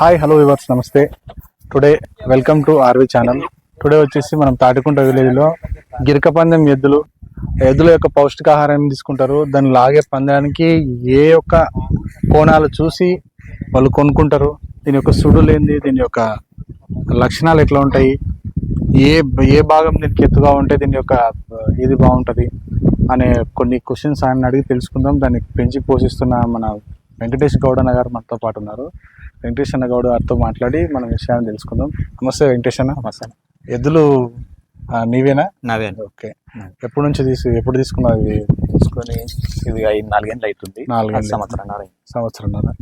Hi hello viewers నమస్తే. Today welcome to RV channel. Today వచ్చేసి మనం తాటికుంట విలేజ్లో గిరక పందెం ఎద్దుల యొక్క పౌష్టికాహారం తీసుకుంటారు. దాన్ని లాగే పందానికి ఏ యొక్క కోణాలు చూసి వాళ్ళు కొనుక్కుంటారు, దీని యొక్క సుడులు ఏంది, దీని యొక్క లక్షణాలు ఎట్లా ఉంటాయి, ఏ ఏ భాగం దీనికి ఎత్తుగా ఉంటే దీని యొక్క ఇది బాగుంటుంది అనే కొన్ని క్వశ్చన్స్ ఆయన అడిగి తెలుసుకుందాం. దాన్ని పెంచి పోషిస్తున్న మన వెంకటేష్ గౌడ్ అన్న గారు మనతో పాటు ఉన్నారు. వెంకటేష్ అన్న గౌడ్ గారితో మాట్లాడి మనం విషయాన్ని తెలుసుకుందాం. నమస్తే వెంకటేష్ అన్న. నమస్తే. ఎద్దులు నీవేనా? నావే. ఓకే. ఎప్పటి నుంచి ఎప్పుడు తీసుకున్నావు ఇవి? తీసుకొని ఇది 4 ఏళ్ళు అవుతుంది. 4 సంవత్సరంన్నర.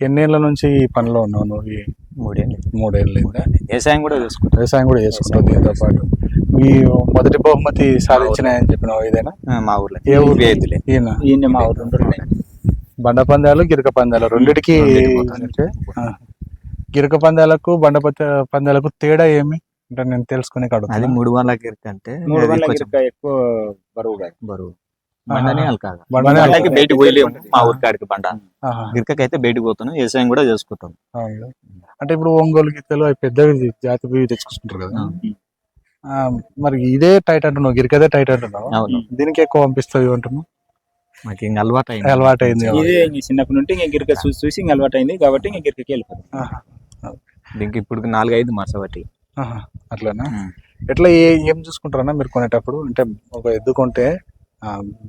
ఎన్నేళ్ళ నుంచి ఈ పనిలో ఉన్నావు నువ్వు? 3 ఏళ్ళు. వ్యవసాయం కూడా చేసుకుంటావు? వ్యవసాయం కూడా చేసుకుంటావు. దీంతో పాటు మీ మొదటి బహుమతి సాధించిన అని చెప్పినావు ఇదేనా? మా ఊర్లో. ఏ ఊరు? ఈయన మా ఊర్లో. బండ పందాలు గిరక పందాలు రెండిటికి. గిరక పందాలకు బండ పందాలకు తేడా ఏమి అంటే నేను తెలుసుకునే కాదు. అది 3 వాళ్ళ గిరక అంటే 3 వాళ్ళ గిరక ఎక్కువ బరువు బండనే బండకి బయటికి పోయలేము. మా ఊరి కాడికి బండ గిరకకి అయితే బయటికి పోతున్నాం. వ్యవసాయం కూడా చేసుకుంటాం. అంటే ఇప్పుడు ఒంగోలు గీతలు పెద్దవి జాతి తెచ్చుకుంటారు కదా, మరి ఇదే టైట్ అంటున్నావు, గిరకదే టైట్ అంటున్నావు, దీనికి ఎక్కువ పంపిస్తుంది అంటున్నావు? మాకు ఇంకా అలవాటు అయింది. ఇదే చిన్నప్పటి నుండి ఇంకా గిరక చూసి ఇంకా అలవాటు అయింది కాబట్టి ఇంకా గిరకకి వెళ్ళిపోతుంది. దీనికి ఇప్పుడు 4-5 మాస బట్టి. అట్లనా? ఎట్లా ఏం చూసుకుంటారన్నా మీరు కొనేటప్పుడు? అంటే ఒక ఎద్దు కొంటే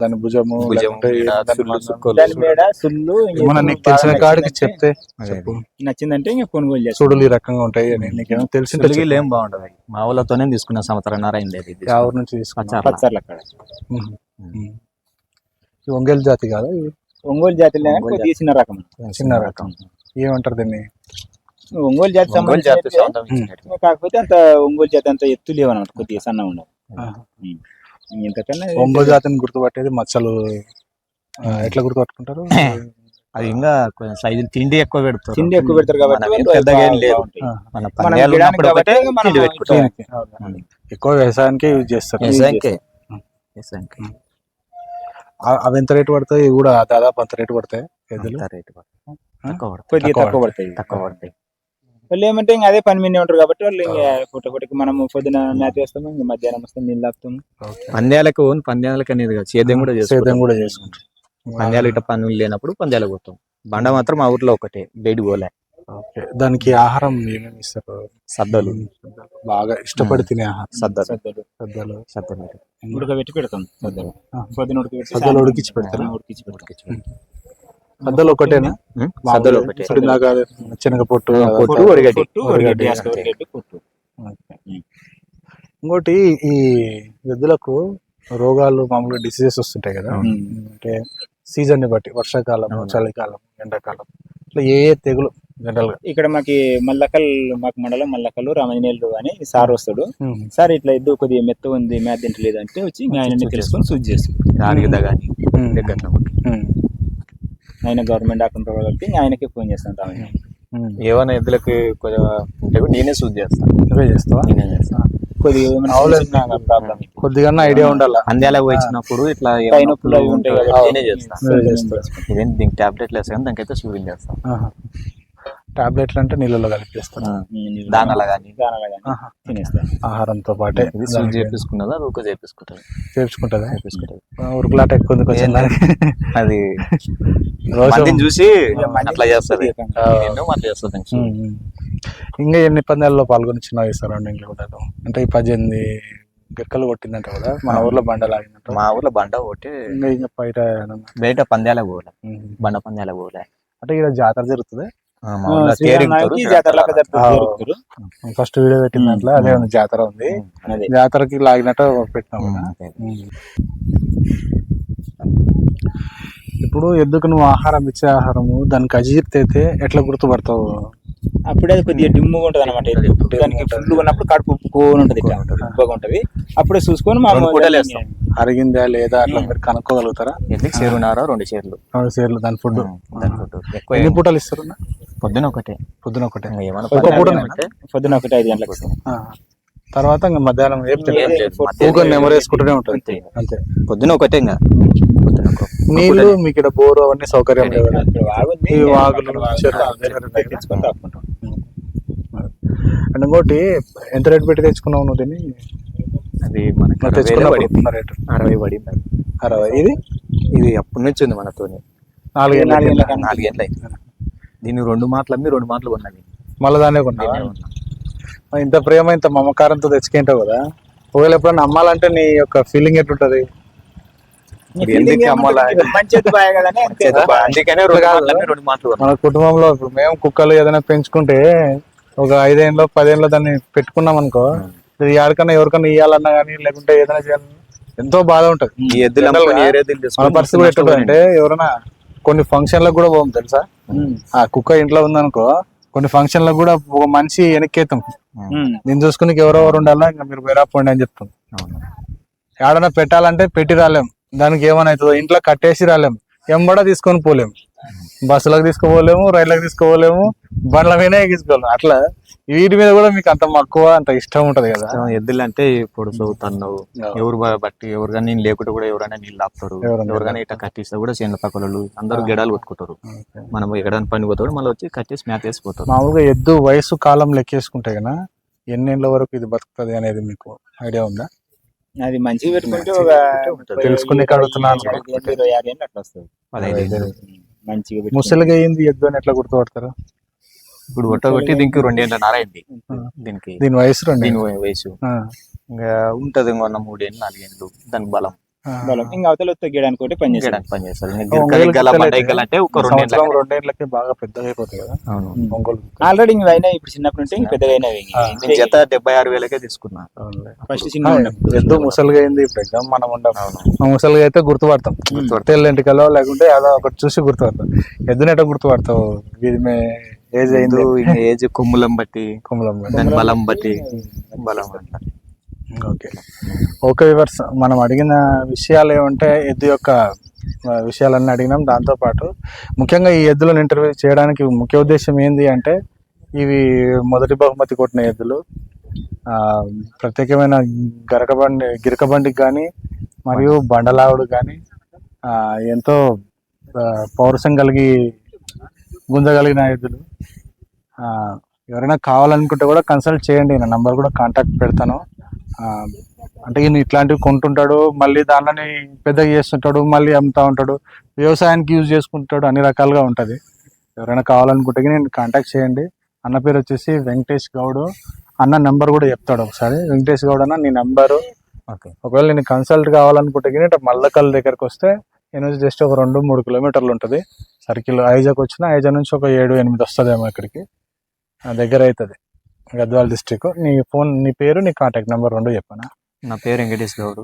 దాని భుజము నీకు తెలిసిన కాడికి చెప్తే నచ్చిందంటే ఇంకా కొనుగోలు చేస్తాం. చూడలు ఈ రకంగా ఉంటాయి అని నీకేమో తెలిసి ఏం బాగుంటది. మా ఊళ్ళతోనే తీసుకున్న సంవత్సరంన్నర అయింది. ఊరు నుంచి తీసుకున్నా? పచ్చర్ల అక్కడ ఒంగోలు జాతి కాదా? ఒంగోలు జాతిలో చిన్న రకం ఏమంటారు దీన్ని? ఒంగోలు జాతి కాకపోతే అంత ఒంగోలు జాతి అంత ఎత్తు లేవన్నమాట, కొద్దిగా సన్న ఉండదు. ఇంతకన్నా ఒంగోలు జాతిని గుర్తుపట్టేది మచ్చలు. ఎట్లా గుర్తుపట్టుకుంటారు? అది ఇంకా కొంచెం సైజు తిండి ఎక్కువ పెడతారు కాబట్టి పెద్దగా ఏం లేదు. మన పందాలు ఉన్నప్పుడు ఒకటే తిండి పెట్టుకుంటాం. ఎక్కువ వ్యవసాయానికి యూజ్ చేస్తారు. వ్యవసాయానికి అవి ఎంత రేటు పడతాయి? ఇవి కూడా దాదాపు అంత రేటు పడతాయి. తక్కువ పడతాయి. వాళ్ళు ఏమంటే ఇంకా అదే పని మీద ఉంటారు కాబట్టి వాళ్ళు ఇంకా పుట్టపటికి మనం పొద్దున మేత వేస్తాము, ఇంకా మధ్యాహ్నం వస్తాం నీళ్ళు ఆపుతాము. పంద్యాలకు అనేది సేద్యం కూడా చేసుకుంటాం. పంద్యాలు ఇట్లా పనులు లేనప్పుడు పంద్యాలకు పోతాం. బండ మాత్రం మా ఊర్లో ఒకటే, బయట పోలే. దానికి ఆహారం ఏమేమి ఇస్తారు? సద్దలు బాగా ఇష్టపడి తినే ఆహారం. సద్దలు ఉడకబెట్టి పెడతాం. పొద్దున ఉడికించి పెడతారు. సద్దలు ఒకటేనా? సద్దలు ఒకటే. శనగపొట్టు, వరిగడ్డి. ఇంకోటి ఈ ఎద్దులకు రోగాలు మామూలుగా డిసీజెస్ వస్తుంటాయి కదా, అంటే సీజన్ ని బట్టి, వర్షాకాలం, చలికాలం, ఎండాకాలం, ఇట్లా ఏ తెగులు జనరల్ గా? ఇక్కడ మాకు మండలం మల్లకల్లు రామంజనేయులు అని సార్ వస్తాడు. సార్ ఇట్లా ఎద్దు కొద్దిగా మెత్త ఉంది, మేత తింటలేదు అంటే వచ్చి ఆయన తెలుసుకొని సూచి చేస్తాడు. ఆయన గవర్నమెంట్ డాక్టర్ కాబట్టి ఆయనకే ఫోన్ చేస్తాను. ఏమైనా ఎద్దులకి నేనే సూచి చేస్తాను. కొద్దిగా ఐడియా ఉండాలి. అందేలకు వచ్చినప్పుడు ఇట్లా దీనికి టాబ్లెట్లు వేస్తాను, దానికైతే సూచన చేస్తాను. టాబ్లెట్లు అంటే నీళ్ళలో కలిపేస్తాను, దానాలు కానీ తినేస్తాను. ఆహారంతో పాటే చేపించుకున్నదా ఊక చేపించుకుంటుందా? ఉరుకులాట ఎక్కువ కొంచెం. అది చూసి అట్లా చేస్తుంది. ఇంకా ఎన్ని పందాల్లో పాల్గొని చిన్న సరౌండింగ్ కూడా? అంటే ఈ 18 గిక్కలు కొట్టిందంట కదా మన ఊర్లో, బండ లాగినట్టు. మా ఊర్లో బండ కొట్టి బయట పందాలకు పోలే, బండ పందాలకు పోలే. అంటే ఇక్కడ జాతర జరుగుతుంది. ఫస్ట్ వీడియో పెట్టిన దాంట్లో అదే ఉంది, జాతర ఉంది. జాతరకి లాగినట్టు పెట్టినాం. ఇప్పుడు ఎద్దుకు నువ్వు ఆహారం ఇచ్చే ఆహారము దానికి అజీర్తి అయితే ఎట్లా గుర్తుపడతావు? అప్పుడే కొద్దిగా డిమ్ముగా ఉంటది అనమాట. దానికి ఫుల్ ఉన్నప్పుడు కడుపు ఉప్పుకొని ఉంటది, ఉప్పుగా ఉంటది. అప్పుడే చూసుకొని అరిగిందా లేదా అట్లా మీరు కనుక్కోగలుగుతారా? 2 సేర్లు దాని ఫుడ్. ఎన్ని పూటలు ఇస్తారు? పొద్దున ఒకటే. పొద్దున ఒకటి 5 గంటలకు. తర్వాత ఇంకా మధ్యాహ్నం ఏం ఏం లేదు. మధ్యాహ్నం ఊకొని నెమరు వేసుకుంటూనే ఉంటుంది అంతే. అంతే. పొద్దున ఒకటే ఇంకా పొద్దున ఒక- నీళ్లు మీకు ఇక్కడ బోరు అవన్నీ సౌకర్యం లేవు కదా? అక్కడ వాగుంది, ఈ వాగులు, అక్కడ వాగు చెరువులు ఆ చెరువు తెచ్చుకొని తాపుకుంటాం. అండ్ ఇంకోటి ఎంత రేట్ పెట్టి తెచ్చుకున్నావు నువ్వు దీన్ని? అది మనకి మరి 60 తెచ్చుకున్నప్పుడు పడింది. రేట్ 60 పడింది అది. 60. ఇది ఇది అప్పటి నుంచి ఉంది మనతోని 4 ఏళ్ళ నాలుగేళ్ళ కింద. కన్నా. 4 ఏళ్ళు అయింది. దీన్ని 2 మాటలు అమ్మి 2 మాటలు కొన్నది. మళ్ళీ దాన్నే కొన్నావా? దీన్నే కొన్నా. ఇంత ప్రేమ ఇంత మమకారంతో తెచ్చుకుంటావు కదా, ఒకవేళ ఎప్పుడన్నా అమ్మాలంటే నీ యొక్క ఫీలింగ్ ఎట్లుంటది? నీ ఇది feeling ఎందుకు ఏముంటుంది? అమ్మాలా? ఇది మంచిది బాయ్ కదనే అంతే. అందుకనే 2 మాటలు అమ్మి 2 మాటలు కొన్నా. మన కుటుంబంలో ఇప్పుడు మేము కుక్కలు ఏదైనా పెంచుకుంటే ఒక 5 ఏళ్ళలో 10 ఏళ్ళలో దాన్ని పెట్టుకున్నాం అనుకో, ఇది ఎవరికన్నా ఇవ్వాలన్నా కానీ లేకుంటే ఏదైనా చేయాలన్నా ఎంతో బాధ ఉంటది. ఈ ఎద్దులు జనరల్ అమ్ముకొని గా ఏ ఎద్దులు మన తీసుకొని పరిస్థితి కూడా ఎట్లుంటదంటే ఎవరైనా కొన్ని ఫంక్షన్లకు కూడా పోం తెలుసా? ఆ కుక్క ఇంట్లో ఉందనుకో, కొన్ని ఫంక్షన్లకు కూడా ఒక మనిషి వెనక్కేతాం, నేను చూసుకుని ఎవరెవరు ఉండాలా, ఇంకా మీరు వేరే పోండి అని చెప్తాం. అవును. ఏడన్నా పెట్టాలంటే పెట్టి రాలేం, దానికి ఏమైనా అవుతుందో ఇంట్లో కట్టేసి రాలేం, ఎంబడ తీసుకొని పోలేం, బస్సులకు తీసుకుపోలేము, రైళ్ళకి తీసుకుపోలేము, బండ్ల మీద ఎక్కించుకోలేము. అట్లా వీటి మీద కూడా మీకు అంత మక్కువ అంత ఇష్టం ఉంటది కదా? ఎద్దులు అంటే ఇప్పుడు చదువుతున్నావు ఎవరు బట్టి ఎవరు కానీ నేను లేకుంటే కూడా ఎవరైనా నీళ్ళు ఆపుతారు, ఎవరికైనా ఇట్లా కట్టిస్తే కూడా చేనుల పక్కల అందరూ గెడాలు కొట్టుకుంటారు. మనం ఎక్కడైనా పని పోతాడు మళ్ళీ వచ్చి కట్టేసి మేత వేసిపోతారు. మామూలుగా ఎద్దు వయసు కాలం లెక్కేసుకుంటే కదా ఎన్నేళ్ళ వరకు ఇది బతుకుతుంది అనేది మీకు ఐడియా ఉందా? అది మంచిగా పెట్టుకుంటే ఒక తెలుసుకునే అడుగుతున్నాను. 26 ఏళ్ళు అట్లా వస్తుంది. 15 ఏళ్ళు. మంచిగా పెట్టుకుంటే. ముసలిగా అయింది ఎద్దు అని ఎట్లా గుర్తుపడతారు? ఇప్పుడు కొట్టి దీనికి 2 ఏళ్ళన్నర అయింది. దీనికి దీని వయసు రెండు. దీని వయసు ఇంకా ఉంటది ఇంకొన్న 3 ఏళ్ళు 4 ఏళ్ళు దానికి బలం బలం. ఇంకా అవతల తొగ్గడానికి ఒకటి పని చేస్తాడు. చేయడానికి పని చేస్తారు. ఇంకా గిరికలు బండైకలు ఒక 2 ఏళ్ళ రెండేళ్ళకి బాగా పెద్దగా అయిపోతాయి కదా అవును. ఒంగోలు. ఆల్రెడీ ఇంక అయినాయి, ఇప్పుడు చిన్నప్పటి నుండి ఇంక పెద్దగా అయినవి. నేను జత 76,000కే తీసుకున్నా. ఫస్ట్ చిన్న ఎద్దు ముసలిగా అయింది ఇప్పుడు ఎగ్జామ్ మనం ఉండం, ముసలిగా అయితే గుర్తుపడతాం, తెల్లంటికలో లేకుంటే అదో ఒకటి చూసి గుర్తుపడతాం. ఎద్దుని ఎట్లా గుర్తుపడతావు? ఇది ఏజ్ అయింది, ఇంకా ఏజ్ కొమ్ములం బట్టి కుమలం. దాని బలం బట్టి బలం అట్లా. ఓకే ఓకే వ్యూవర్స్, మనం అడిగిన విషయాలు ఏమంటే ఎద్దు యొక్క విషయాలన్నీ అడిగినాం. దాంతోపాటు ముఖ్యంగా ఈ ఎద్దులను ఇంటర్వ్యూ చేయడానికి ముఖ్య ఉద్దేశం ఏంది అంటే, ఇవి మొదటి బహుమతి కొట్టిన ఎద్దులు, ప్రత్యేకమైన గిరకబండికి కానీ మరియు బండలావుడు కానీ ఎంతో పౌరుషం కలిగి గుంజగలిగిన ఎద్దులు. ఎవరైనా కావాలనుకుంటే కూడా కన్సల్ట్ చేయండి, నా నంబర్ కూడా కాంటాక్ట్ పెడతాను. అంటే ఈయన ఇట్లాంటివి కొంటుంటాడు, మళ్ళీ దానిని పెద్దగా చేస్తుంటాడు, మళ్ళీ అమ్ముతా ఉంటాడు, వ్యవసాయానికి యూజ్ చేసుకుంటాడు, అన్ని రకాలుగా ఉంటుంది. ఎవరైనా కావాలనుకుంటే నేను కాంటాక్ట్ చేయండి. అన్న పేరు వచ్చేసి వెంకటేష్ గౌడ్. అన్న నెంబర్ కూడా చెప్తాడు ఒకసారి. వెంకటేష్ గౌడ్ అన్న నీ నెంబరు. ఓకే. ఒకవేళ నేను కన్సల్ట్ కావాలనుకుంటే ఇట్లా మల్లకల్ దగ్గరకు వస్తే నేను జస్ట్ ఒక 2-3 కిలోమీటర్లు ఉంటుంది సర్కిల్. ఐజాకి వచ్చిన ఐజా నుంచి ఒక 7-8 వస్తుందేమో ఇక్కడికి, దగ్గర అవుతుంది, గద్వాల డిస్ట్రిక్ట్. నీ పేరు నీ కాంటాక్ట్ నెంబర్ 2 చెప్పనా? నా పేరు వెంకటేష్ గౌడ్.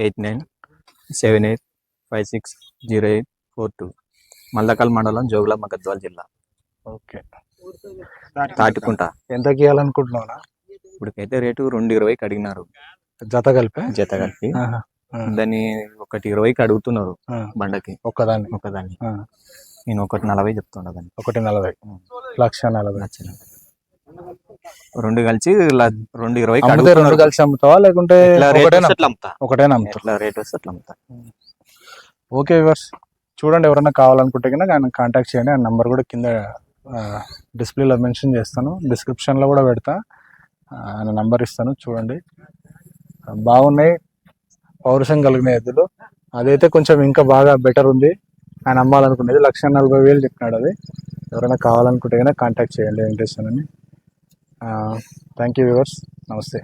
8978560842, మల్లకల్ మండలం, జోగులాంబ, గద్వాల జిల్లా. ఓకే. తాటికుంట. ఎంతకి ఇవ్వాలనుకుంటున్నావునా? ఇప్పటికైతే రేటు 220కి అడిగినారు జత కలిపి. జత కలిపి. దాన్ని 120కి అడుగుతున్నారు బండకి ఒక్కదాన్ని. నేను 140 చెప్తున్నా దాన్ని. 140, 140,000. 2 కలిసి 220 అమ్మితే 2 కలిసి అమ్ముతావా లేకుంటే ఒకటేనా అమ్ముతా? అమ్ముతా. రేట్ వస్తే అట్లా అమ్ముతా. ఓకే వ్యూవర్స్, చూడండి, ఎవరైనా కావాలనుకుంటే కనుక ఆయన కాంటాక్ట్ చేయండి. ఆ నెంబర్ కూడా కింద డిస్ప్లేలో మెన్షన్ చేస్తాను, డిస్క్రిప్షన్లో కూడా పెడతా, ఆయన నెంబర్ ఇస్తాను, చూడండి. బాగున్నాయి, పౌరుషం కలిగిన ఎద్దులు. అదైతే కొంచెం ఇంకా బాగా బెటర్ ఉంది. ఆయన అమ్మాలనుకునేది 140,000 చెప్పినాడు. అది ఎవరైనా కావాలనుకుంటే కనుక కాంటాక్ట్ చేయండి వెంకటేశ్వర్ అని. థ్యాంక్ యూ వ్యూవర్స్, నమస్తే.